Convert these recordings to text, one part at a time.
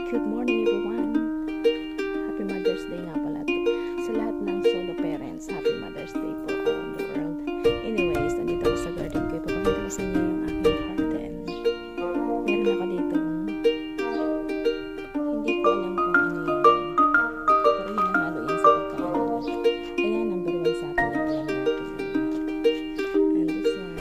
Good morning everyone! Happy Mother's Day nga pala to. Sa lahat ng solo parents, Happy Mother's Day po around the world. Anyways, nandito ako sa garden ko. Ipapakita ko sa inyo yung aking garden. Meron ako dito. Hindi ko alam kung ano yan. Pero hinahalo yan sa pagkain. Ayan, number 1 sa atin. Alam natin. And this one.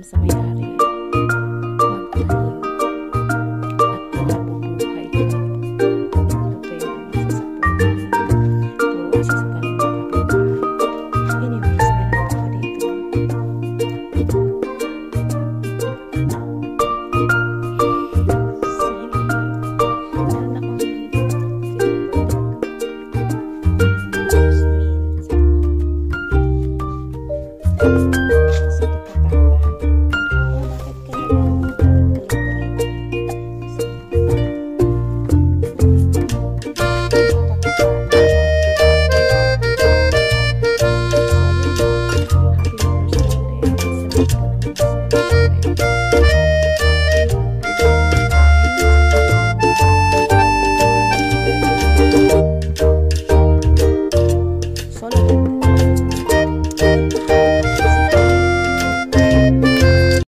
Sa mayari magtanim at mabubuhay kayo. Huwag kayong masasapon. Puro kasi sa tanim ng kapitbahay. Anyways, meron ako dito. Meron akong jasmine. So, ito pa.